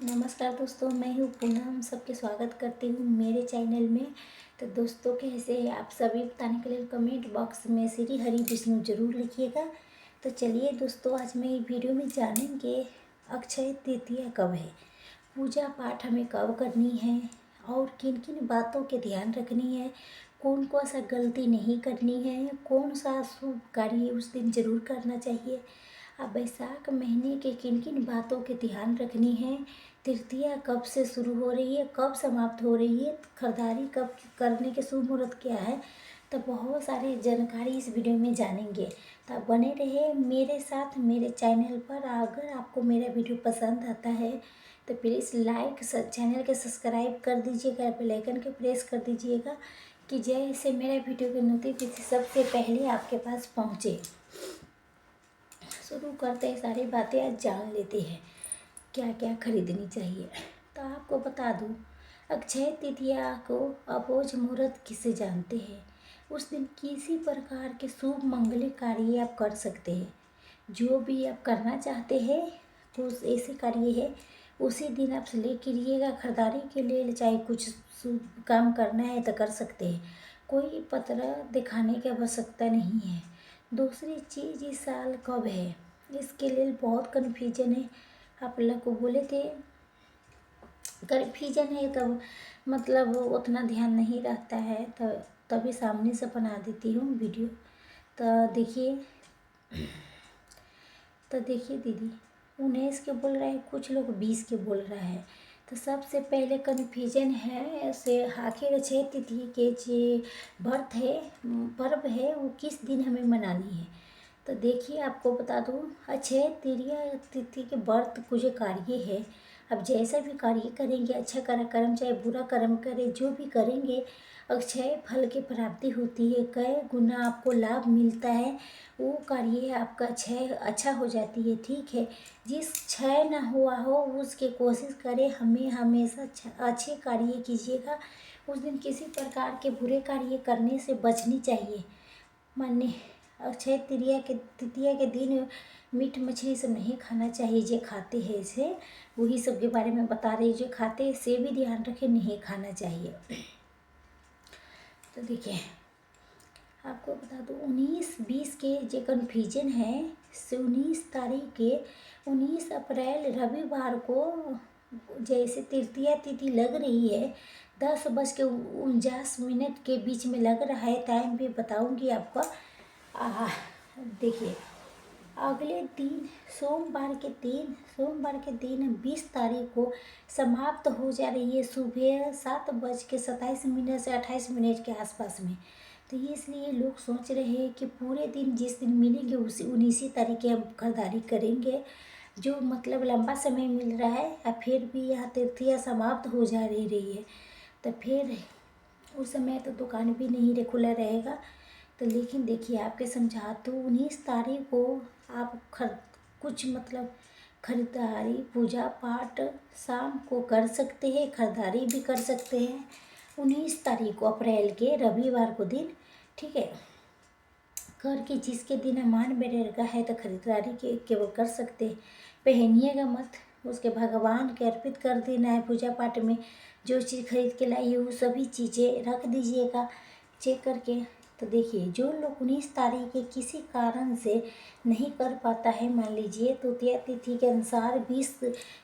नमस्कार दोस्तों, मैं हूँ पूनम। सबके स्वागत करती हूँ मेरे चैनल में। तो दोस्तों, कैसे हैं आप सभी बताने के लिए कमेंट बॉक्स में श्री हरि विष्णु जरूर लिखिएगा। तो चलिए दोस्तों, आज मैं वीडियो में जानेंगे अक्षय तृतीया कब है, पूजा पाठ हमें कब करनी है और किन किन बातों के ध्यान रखनी है, कौन कौन सा गलती नहीं करनी है, कौन सा शुभ कार्य उस दिन जरूर करना चाहिए। अब बैसाख महीने के किन किन बातों के ध्यान रखनी है, तृतीया कब से शुरू हो रही है, कब समाप्त हो रही है, खरीदारी कब करने के शुभ मुहूर्त क्या है। तो बहुत सारी जानकारी इस वीडियो में जानेंगे। तो आप बने रहे मेरे साथ मेरे चैनल पर। अगर आपको मेरा वीडियो पसंद आता है तो प्लीज़ लाइक चैनल के सब्सक्राइब कर दीजिएगा, बेल आइकन के प्रेस कर दीजिएगा कि जैसे मेरा वीडियो की नोटिफिकेशन सबसे पहले आपके पास पहुँचे। शुरू करते हैं, सारी बातें आज जान लेते हैं क्या क्या खरीदनी चाहिए। तो आपको बता दूं, अक्षय तृतीया को अबोझ मुहूर्त किसे जानते हैं। उस दिन किसी प्रकार के शुभ मंगल कार्य आप कर सकते हैं। जो भी आप करना चाहते हैं कुछ ऐसे कार्य है उसी दिन आप ले करिएगा। खरीदारी के लिए चाहे कुछ शुभ काम करना है तो कर सकते हैं, कोई पत्र दिखाने की आवश्यकता नहीं है। दूसरी चीज़, इस साल कब है इसके लिए बहुत कन्फ्यूजन है। आप लोग को बोले थे कन्फ्यूजन है तब मतलब उतना ध्यान नहीं रहता है, तो तभी सामने से बना देती हूँ वीडियो। तो देखिए दीदी 19 के बोल रहे हैं, कुछ लोग 20 के बोल रहे हैं। तो सबसे पहले कन्फ्यूजन है ऐसे आखिर अक्षय तिथि के जो बर्थ है पर्व है वो किस दिन हमें मनानी है। तो देखिए आपको बता दूँ, अक्षय तृतीया तिथि के व्रत कुछ कार्य है। अब जैसा भी कार्य करेंगे, अच्छा कर्म चाहे बुरा कर्म करें, जो भी करेंगे अक्षय फल की प्राप्ति होती है। कई गुना आपको लाभ मिलता है, वो कार्य आपका क्षय अच्छा हो जाती है। ठीक है, जिस क्षय ना हुआ हो उसकी कोशिश करें, हमें हमेशा अच्छे कार्य कीजिएगा। उस दिन किसी प्रकार के बुरे कार्य करने से बचनी चाहिए। माने अक्षय तृतीया के दिन मीट मछली सब नहीं खाना चाहिए। जो खाते हैं इसे वही सब के बारे में बता रही, जो खाते हैं से भी ध्यान रखें, नहीं खाना चाहिए। तो देखिए आपको बता दूँ 19-20 के जो कन्फ्यूजन है, 19 तारीख के 19 अप्रैल रविवार को जैसे तृतीया तिथि लग रही है, 10:49 के बीच में लग रहा है। टाइम भी बताऊंगी आपको। देखिए अगले दिन सोमवार के दिन 20 तारीख को समाप्त हो जा रही है सुबह 7:27 से 28 के आसपास में। तो ये इसलिए लोग सोच रहे हैं कि पूरे दिन जिस दिन मिलेंगे उसी 19 तारीख की हम खरीदारी करेंगे, जो मतलब लंबा समय मिल रहा है। और फिर भी यहाँ तृतीया समाप्त हो जा रही है, तो फिर उस समय तो दुकान भी नहीं खुला रहेगा। तो लेकिन देखिए आपके समझा तो 19 तारीख को आप कुछ मतलब खरीदारी पूजा पाठ शाम को कर सकते हैं, खरीदारी भी कर सकते हैं 19 तारीख को अप्रैल के रविवार को दिन। ठीक है, घर के जिसके दिन मान बेरेगा है तो खरीदारी के केवल कर सकते हैं, पहनिएगा मत, उसके भगवान के अर्पित कर देना है। पूजा पाठ में जो चीज़ खरीद के लाई है वो सभी चीज़ें रख दीजिएगा चेक करके। तो देखिए जो लोग 19 तारीख के किसी कारण से नहीं कर पाता है, मान लीजिए तृतीया तिथि के अनुसार 20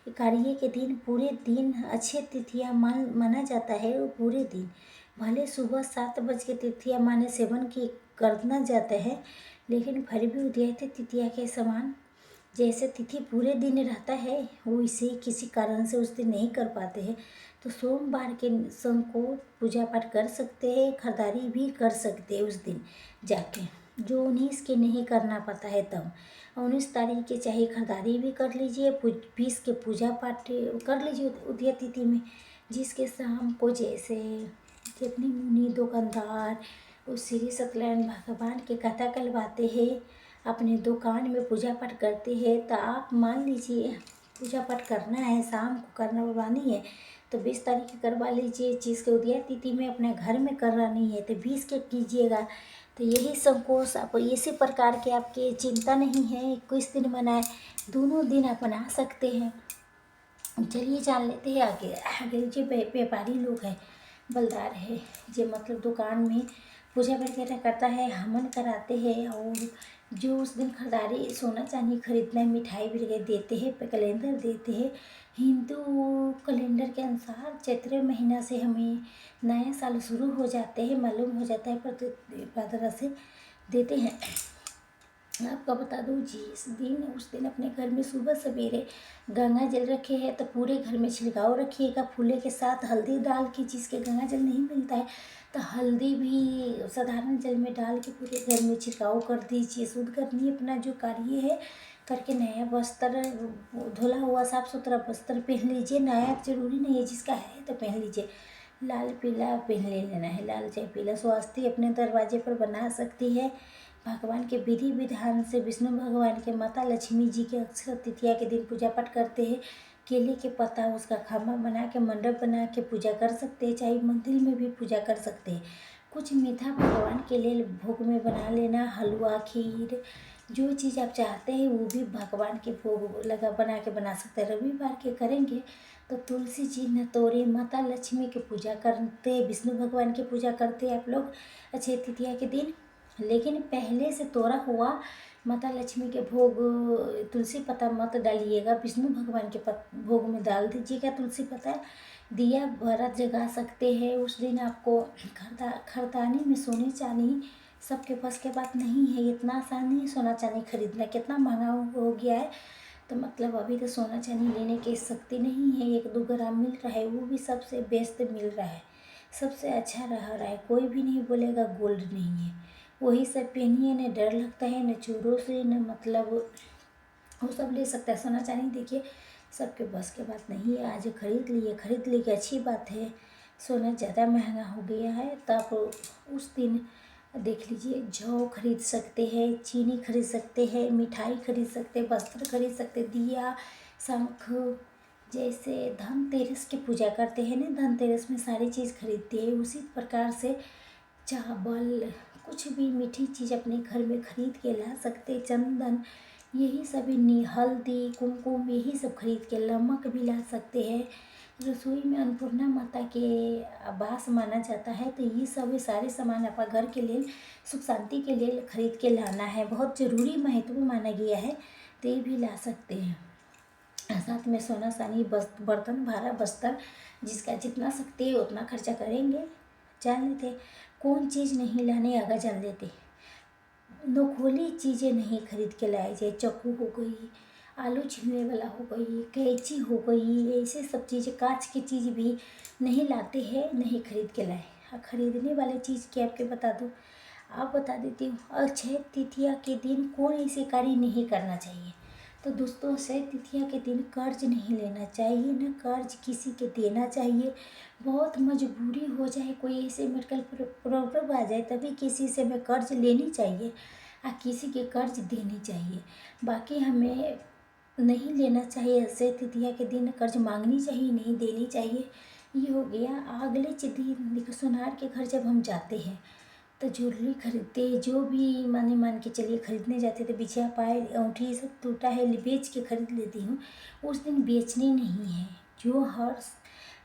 कार्य के दिन पूरे दिन अच्छे तिथियाँ माना जाता है। वो पूरे दिन भले सुबह 7 बज के तृतीया माने सेवन की करना जाता है, लेकिन फिर भी उदयते तृतीया के समान जैसे तिथि पूरे दिन रहता है वो इसे किसी कारण से उस दिन नहीं कर पाते हैं, तो सोमवार के शाम को पूजा पाठ कर सकते हैं, खरीदारी भी कर सकते हैं उस दिन जाके। जो 19 के नहीं करना पाता है तब 19 तारीख के चाहे खरीदारी भी कर लीजिए, 20 के पूजा पाठ कर लीजिए उदय तिथि में। जिसके शाम को जैसे जितने मुनि दुकानदार उस श्री सत्यनारायण भगवान की कथा कहलवाते हैं, अपने दुकान में पूजा पाठ करते हैं। तो आप मान लीजिए पूजा पाठ करना है, शाम को करवानी है तो 20 तारीख की करवा लीजिए। जिसके उदय तिथि में अपने घर में करानी है तो 20 के कीजिएगा। तो यही संकोच आप इसी प्रकार के आपके चिंता नहीं है किस दिन मनाए, दोनों दिन अपना सकते हैं। चलिए जान लेते हैं आगे आगे। जो व्यापारी लोग हैं, बलदार है, जो मतलब दुकान में पूजा वगैरह करता है, हवन कराते हैं, और जो उस दिन खरीदारी सोना चांदी खरीदना है, मिठाई वगैरह देते हैं, कैलेंडर देते हैं। हिंदू कैलेंडर के अनुसार चैत्र महीना से हमें नया साल शुरू हो जाते हैं, मालूम हो जाता है, पर से देते हैं। आपको बता दूँ जी, उस दिन अपने घर में सुबह सवेरे गंगा जल रखे हैं तो पूरे घर में छिड़काव रखिएगा फूले के साथ हल्दी डाल के। जिसके गंगा जल नहीं मिलता है तो हल्दी भी साधारण जल में डाल के पूरे घर में छिड़काव कर दीजिए। शुद्ध करनी अपना जो कार्य है करके नया वस्त्र, धुला हुआ साफ सुथरा वस्त्र पहन लीजिए। नया जरूरी नहीं है, जिसका है तो पहन लीजिए। लाल पीला पहन लेना है, लाल चाहे पीला। स्वास्तिक अपने दरवाजे पर बना सकती है। भगवान के विधि विधान से विष्णु भगवान के, माता लक्ष्मी जी के अक्षय तृतीया के दिन पूजा पाठ करते हैं। केले के पत्ता उसका खम्भा बना के, मंडप बना के पूजा कर सकते हैं, चाहे मंदिर में भी पूजा कर सकते हैं। कुछ मीठा भगवान के लिए भोग में बना लेना, हलवा खीर जो चीज़ आप चाहते हैं वो भी भगवान के भोग बना के बना सकते हैं। रविवार के करेंगे तो तुलसी जी न तोड़े, माता लक्ष्मी की पूजा करते, विष्णु भगवान की पूजा करते आप लोग अक्षय तृतीया के दिन। लेकिन पहले से तोड़ा हुआ माता लक्ष्मी के भोग तुलसी पत्ता मत डालिएगा, विष्णु भगवान के भोग में डाल दीजिएगा तुलसी पत्ता। दिया व्रत जगा सकते हैं उस दिन। आपको खरदानी में सोने चांदी सबके बस के बात नहीं है, इतना आसान नहीं सोना चांदी खरीदना, कितना महंगा हो गया है। तो मतलब अभी तो सोना चांदी लेने की शक्ति नहीं है। 1-2 ग्राम मिल रहा है, वो भी सबसे बेस्ट मिल रहा है, सबसे अच्छा रहा है। कोई भी नहीं बोलेगा गोल्ड नहीं है, वही सब पहनिए। न डर लगता है, न चोरों से, न मतलब वो सब ले सकता है। सोना चांदी देखिए सबके बस के बात नहीं है। आज खरीद लिए अच्छी बात है। सोना ज़्यादा महंगा हो गया है तो आप उस दिन देख लीजिए, जौ खरीद सकते हैं, चीनी खरीद सकते हैं, मिठाई खरीद सकते हैं, वस्त्र खरीद सकते हैं, दिया, शंख। जैसे धनतेरस की पूजा करते हैं ना, धनतेरस में सारी चीज़ खरीदते हैं, उसी प्रकार से चावल कुछ भी मीठी चीज़ अपने घर में खरीद के ला सकते। चंदन यही सभी, हल्दी कुमकुम यही सब खरीद के, नमक भी ला सकते हैं। रसोई में अन्नपूर्णा माता के वास माना जाता है, तो ये सब सारे सामान आपका घर के लिए सुख शांति के लिए खरीद के लाना है, बहुत ज़रूरी महत्व माना गया है, तो ये भी ला सकते हैं। साथ में सोना चांदी बर्तन भारा बस्तर, जिसका जितना सकते हैं उतना खर्चा करेंगे। जान लेते कौन चीज़ नहीं लाने आगा जान लेते। नोखोली चीज़ें नहीं खरीद के लाए जाए, चाकू हो गई, आलू छीलने वाला हो गई, कैंची हो गई, ऐसे सब चीज़ें, कांच की चीज़ भी नहीं लाते हैं, नहीं खरीद के लाए। खरीदने वाली चीज़ की आपके बता दूँ, आप बता देती हूँ। अक्षय तृतीया के दिन कौन ऐसे कार्य नहीं करना चाहिए? तो दोस्तों, अक्षय तृतीया के दिन कर्ज नहीं लेना चाहिए, न कर्ज किसी के देना चाहिए। बहुत मजबूरी हो जाए, कोई ऐसे मेडिकल प्रॉब्लम आ जाए, तभी किसी से हमें कर्ज लेनी चाहिए और किसी के कर्ज देनी चाहिए। बाकी हमें नहीं लेना चाहिए। अक्षय तृतीया के दिन कर्ज मांगनी चाहिए, नहीं देनी चाहिए। ये हो गया। अगले दिन सोनार के घर जब हम जाते हैं तो ज्वेलरी खरीदते, जो भी मान के चलिए खरीदने जाते थे, बिछिया पाए अंगूठी सब टूटा है बेच के खरीद लेती हूँ। उस दिन बेचनी नहीं है, जो हर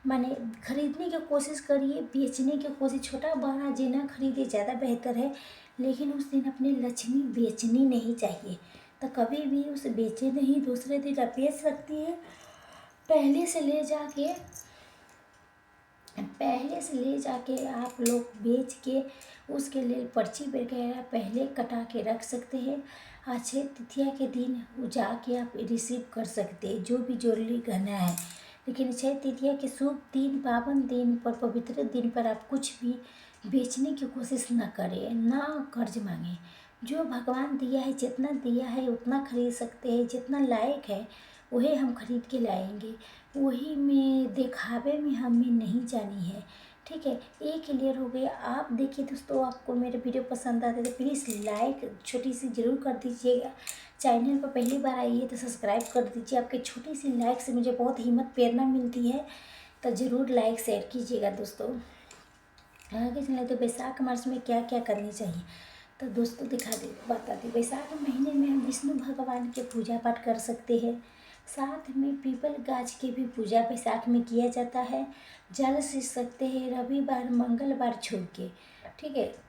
माने खरीदने की कोशिश करिए, बेचने की कोशिश, छोटा बड़ा जितना खरीदे ज़्यादा बेहतर है। लेकिन उस दिन अपनी लक्ष्मी बेचनी नहीं चाहिए। तो कभी भी उसे बेचे नहीं, दूसरे दिन आप बेच सकती है। पहले से ले जाके आप लोग बेच के उसके लिए पर्ची वगैरह पहले कटा के रख सकते हैं। अक्षय तृतीया के दिन वो जाके आप रिसीव कर सकते हैं जो भी ज्वेलरी गहना है। लेकिन अक्षय तृतीया के शुभ दिन, पावन दिन पर, पवित्र दिन पर आप कुछ भी बेचने की कोशिश न करें, ना कर्ज मांगें। जो भगवान दिया है, जितना दिया है उतना खरीद सकते हैं, जितना लायक है वही हम खरीद के लाएंगे। वही में दिखावे में हमें नहीं जानी है, ठीक है। ये क्लियर हो गया। आप देखिए दोस्तों, आपको मेरे वीडियो पसंद आते तो प्लीज़ लाइक छोटी सी ज़रूर कर दीजिएगा। चैनल पर पहली बार आई है तो सब्सक्राइब कर दीजिए। आपकी छोटी सी लाइक से मुझे बहुत हिम्मत प्रेरणा मिलती है, तो ज़रूर लाइक शेयर कीजिएगा दोस्तों। आगे चले तो बैसाख मास में क्या क्या करनी चाहिए, तो दोस्तों बता दी। बैसाख महीने में हम विष्णु भगवान के पूजा पाठ कर सकते हैं। साथ में पीपल गाछ की भी पूजा बैसाख में किया जाता है। जल सींच सकते हैं रविवार मंगलवार छोड़ के, ठीक है।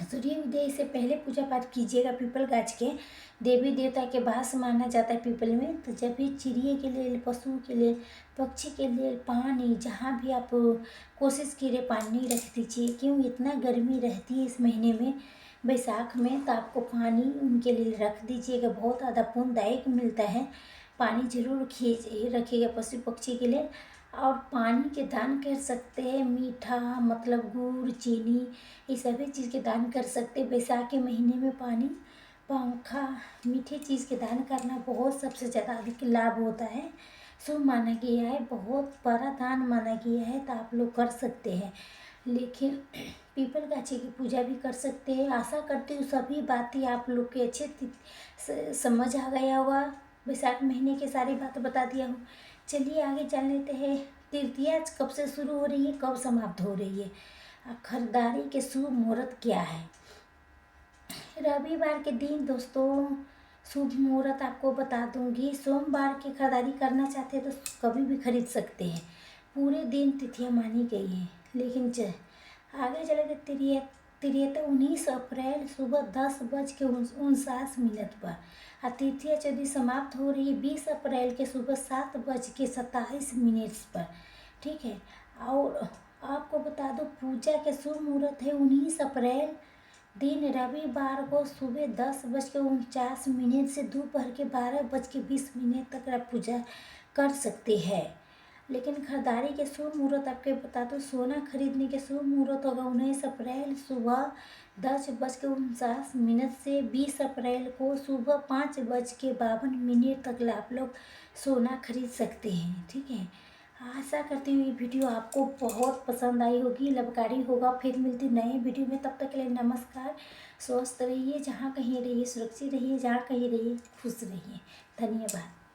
सूर्योदय से पहले पूजा पाठ कीजिएगा पीपल गाछ के। देवी देवता के वास माना जाता है पीपल में। तो जब भी चिड़िए के लिए, पशु के लिए, पक्षी के लिए पानी, जहाँ भी आप कोशिश कीजिए पानी रख दीजिए। क्यों इतना गर्मी रहती है इस महीने में बैसाख में, तो आपको पानी उनके लिए रख दीजिएगा, बहुत ज़्यादा पुण्यदायक मिलता है। पानी जरूर रखिएगा पशु पक्षी के लिए। और पानी के दान कर सकते हैं, मीठा मतलब गुड़ चीनी ये सभी चीज़ के दान कर सकते हैं। बैसाख के महीने में पानी, पंखा, मीठी चीज़ के दान करना बहुत सबसे ज़्यादा अधिक लाभ होता है, शुभ माना गया है, बहुत बड़ा दान माना गया है। तो आप लोग कर सकते हैं। लेकिन पीपल गाछी की पूजा भी कर सकते हैं। आशा करती हूँ सभी बातें आप लोग के अच्छे से समझ आ गया होगा। बैसाख महीने की सारी बातें बता दिया हूँ। चलिए आगे जान लेते हैं। तृतीया कब से शुरू हो रही है, कब समाप्त हो रही है, खरीदारी के शुभ मुहूर्त क्या है। रविवार के दिन दोस्तों शुभ मुहूर्त आपको बता दूंगी। सोमवार की खरीदारी करना चाहते हैं तो कभी भी खरीद सकते हैं, पूरे दिन तिथियां मानी गई हैं। लेकिन आगे चले तो तिरियता 19 अप्रैल सुबह 10:59 पर। और तृतीया चौथी समाप्त हो रही है 20 अप्रैल के सुबह 7:27 पर, ठीक है। और आपको बता दो पूजा के शुभ मुहूर्त है 19 अप्रैल दिन रविवार को सुबह 10:49 से दोपहर के 12:20 तक आप पूजा कर सकते हैं। लेकिन खरीदारी के शुभ मुहूर्त आपके बता दो, सोना खरीदने के शुभ मुहूर्त होगा 19 अप्रैल सुबह 10:49 से 20 अप्रैल को सुबह 5:52 तक आप लोग सोना खरीद सकते हैं, ठीक है। आशा करती हूँ ये वीडियो आपको बहुत पसंद आई होगी, लाभकारी होगा। फिर मिलती नए वीडियो में, तब तक के लिए नमस्कार। स्वस्थ रहिए, जहाँ कहीं रहिए सुरक्षित रहिए, जहाँ कहीं रहिए खुश रहिए। धन्यवाद।